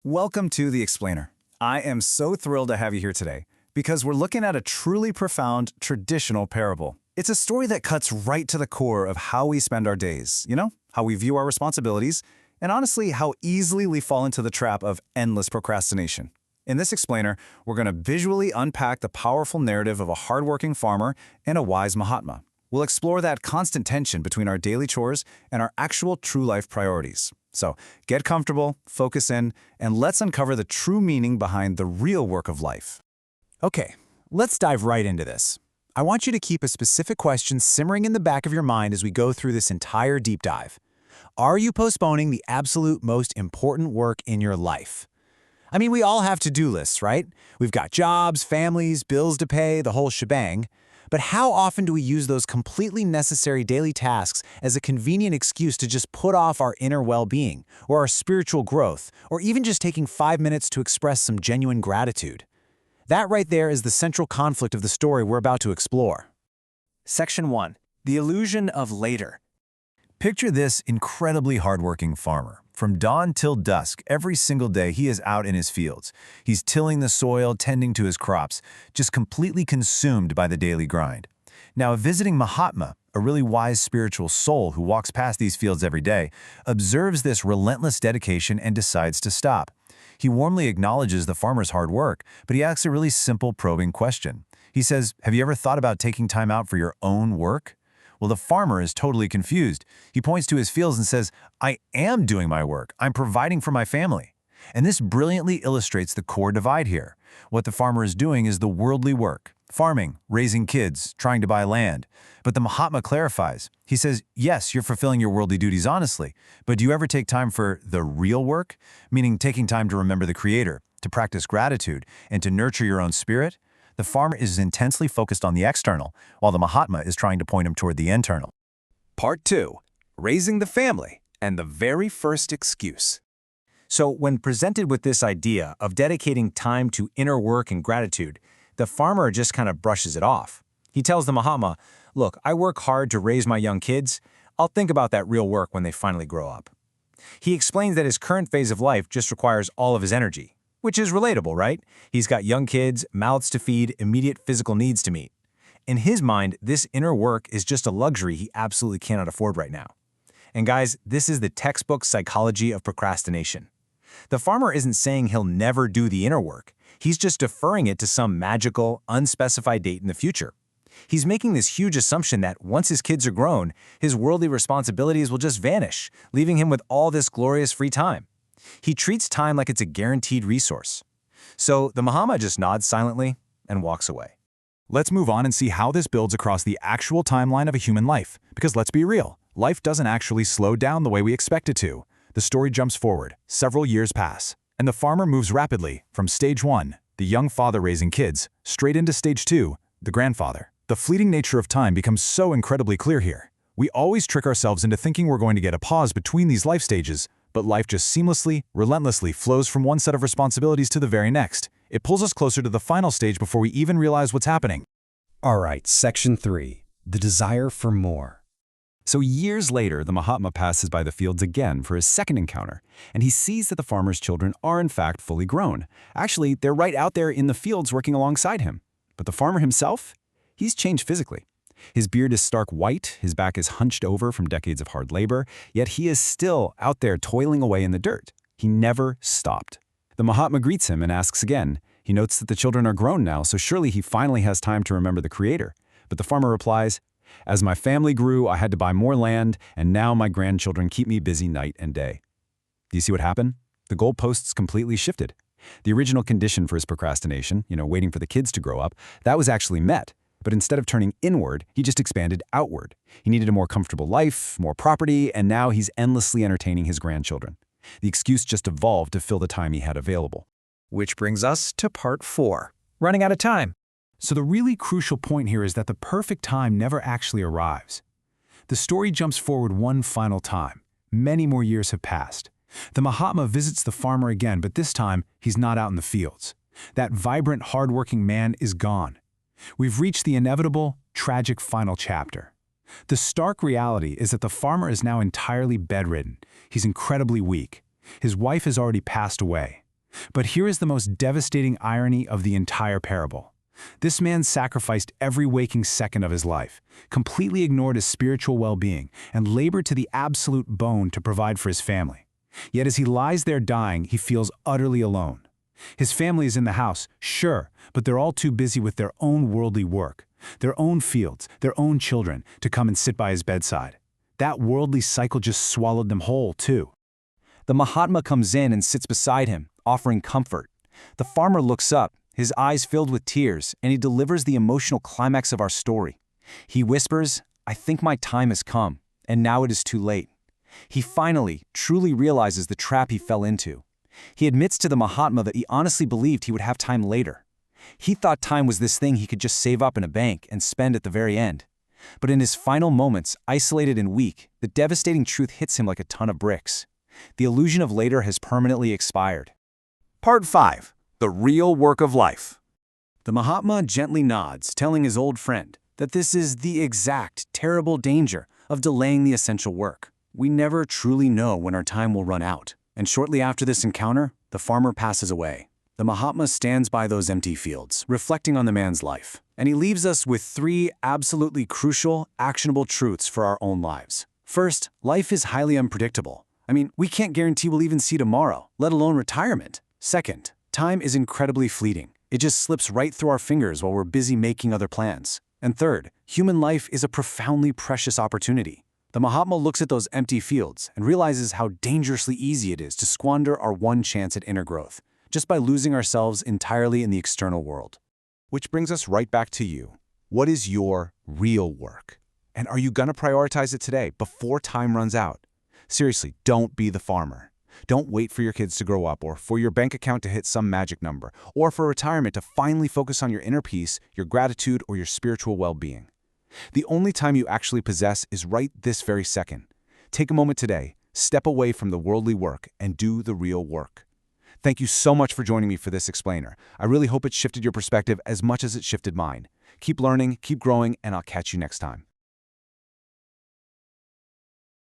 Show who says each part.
Speaker 1: Welcome to The Explainer. I am so thrilled to have you here today because we're looking at a truly profound traditional parable. It's a story that cuts right to the core of how we spend our days, how we view our responsibilities, and honestly, how easily we fall into the trap of endless procrastination. In this explainer, we're going to visually unpack the powerful narrative of a hardworking farmer and a wise Mahatma. We'll explore that constant tension between our daily chores and our actual true life priorities. So get comfortable, focus in, and let's uncover the true meaning behind the real work of life. Okay, let's dive right into this. I want you to keep a specific question simmering in the back of your mind as we go through this entire deep dive. Are you postponing the absolute most important work in your life? I mean, we all have to-do lists, right? We've got jobs, families, bills to pay, the whole shebang. But how often do we use those completely necessary daily tasks as a convenient excuse to just put off our inner well-being, or our spiritual growth, or even just taking 5 minutes to express some genuine gratitude? That right there is the central conflict of the story we're about to explore. Section 1. The Illusion of Later. Picture this incredibly hardworking farmer. From dawn till dusk, every single day he is out in his fields. He's tilling the soil, tending to his crops, just completely consumed by the daily grind. Now, a visiting Mahatma, a really wise spiritual soul who walks past these fields every day, observes this relentless dedication and decides to stop. He warmly acknowledges the farmer's hard work, but he asks a really simple, probing question. He says, "Have you ever thought about taking time out for your own work?" Well, the farmer is totally confused. He points to his fields and says, "I am doing my work. I'm providing for my family." And this brilliantly illustrates the core divide here. What the farmer is doing is the worldly work, farming, raising kids, trying to buy land. But the Mahatma clarifies. He says, yes, you're fulfilling your worldly duties honestly, but do you ever take time for the real work? Meaning taking time to remember the Creator, to practice gratitude, and to nurture your own spirit? The farmer is intensely focused on the external, while the Mahatma is trying to point him toward the internal.
Speaker 2: Part 2. Raising the Family and the Very First Excuse.
Speaker 1: So when presented with this idea of dedicating time to inner work and gratitude, the farmer just kind of brushes it off. He tells the Mahatma, "Look, I work hard to raise my young kids. I'll think about that real work when they finally grow up." He explains that his current phase of life just requires all of his energy. Which is relatable, right? He's got young kids, mouths to feed, immediate physical needs to meet. In his mind, this inner work is just a luxury he absolutely cannot afford right now. And guys, this is the textbook psychology of procrastination. The farmer isn't saying he'll never do the inner work. He's just deferring it to some magical, unspecified date in the future. He's making this huge assumption that once his kids are grown, his worldly responsibilities will just vanish, leaving him with all this glorious free time. He treats time like it's a guaranteed resource. So the Mahatma just nods silently and walks away. Let's move on and see how this builds across the actual timeline of a human life. Because let's be real, life doesn't actually slow down the way we expect it to. The story jumps forward, several years pass, and the farmer moves rapidly from stage 1, the young father raising kids, straight into stage 2, the grandfather. The fleeting nature of time becomes so incredibly clear here. We always trick ourselves into thinking we're going to get a pause between these life stages, but life just seamlessly, relentlessly flows from one set of responsibilities to the very next. It pulls us closer to the final stage before we even realize what's happening.
Speaker 3: All right, Section 3. The Desire for More.
Speaker 4: So years later, the Mahatma passes by the fields again for his second encounter, and he sees that the farmer's children are in fact fully grown. Actually, they're right out there in the fields working alongside him. But the farmer himself? He's changed physically. His beard is stark white, his back is hunched over from decades of hard labor, yet he is still out there toiling away in the dirt. He never stopped. The Mahatma greets him and asks again. He notes that the children are grown now, so surely he finally has time to remember the Creator. But the farmer replies, "As my family grew, I had to buy more land, and now my grandchildren keep me busy night and day." Do you see what happened? The goalposts completely shifted. The original condition for his procrastination, waiting for the kids to grow up, that was actually met. But instead of turning inward, he just expanded outward. He needed a more comfortable life, more property, and now he's endlessly entertaining his grandchildren. The excuse just evolved to fill the time he had available.
Speaker 2: Which brings us to Part 4. Running out of time.
Speaker 1: So the really crucial point here is that the perfect time never actually arrives. The story jumps forward one final time. Many more years have passed. The Mahatma visits the farmer again, but this time he's not out in the fields. That vibrant, hardworking man is gone. We've reached the inevitable, tragic final chapter. The stark reality is that the farmer is now entirely bedridden. He's incredibly weak. His wife has already passed away.
Speaker 4: But here is the most devastating irony of the entire parable. This man sacrificed every waking second of his life, completely ignored his spiritual well-being, and labored to the absolute bone to provide for his family. Yet as he lies there dying, he feels utterly alone. His family is in the house, sure, but they're all too busy with their own worldly work, their own fields, their own children, to come and sit by his bedside. That worldly cycle just swallowed them whole, too.
Speaker 2: The Mahatma comes in and sits beside him, offering comfort. The farmer looks up, his eyes filled with tears, and he delivers the emotional climax of our story. He whispers, "I think my time has come, and now it is too late." He finally, truly realizes the trap he fell into. He admits to the Mahatma that he honestly believed he would have time later. He thought time was this thing he could just save up in a bank and spend at the very end. But in his final moments, isolated and weak, the devastating truth hits him like a ton of bricks. The illusion of later has permanently expired.
Speaker 1: Part 5. The Real Work of Life. The Mahatma gently nods, telling his old friend that this is the exact, terrible danger of delaying the essential work. We never truly know when our time will run out. And shortly after this encounter, the farmer passes away. The Mahatma stands by those empty fields, reflecting on the man's life. And he leaves us with 3 absolutely crucial, actionable truths for our own lives. First, life is highly unpredictable. I mean, we can't guarantee we'll even see tomorrow, let alone retirement. Second, time is incredibly fleeting. It just slips right through our fingers while we're busy making other plans. And third, human life is a profoundly precious opportunity. The Mahatma looks at those empty fields and realizes how dangerously easy it is to squander our one chance at inner growth, just by losing ourselves entirely in the external world.
Speaker 2: Which brings us right back to you. What is your real work? And are you gonna prioritize it today before time runs out? Seriously, don't be the farmer. Don't wait for your kids to grow up or for your bank account to hit some magic number or for retirement to finally focus on your inner peace, your gratitude, or your spiritual well-being. The only time you actually possess is right this very second. Take a moment today, step away from the worldly work, and do the real work. Thank you so much for joining me for this explainer. I really hope it shifted your perspective as much as it shifted mine. Keep learning, keep growing, and I'll catch you next time.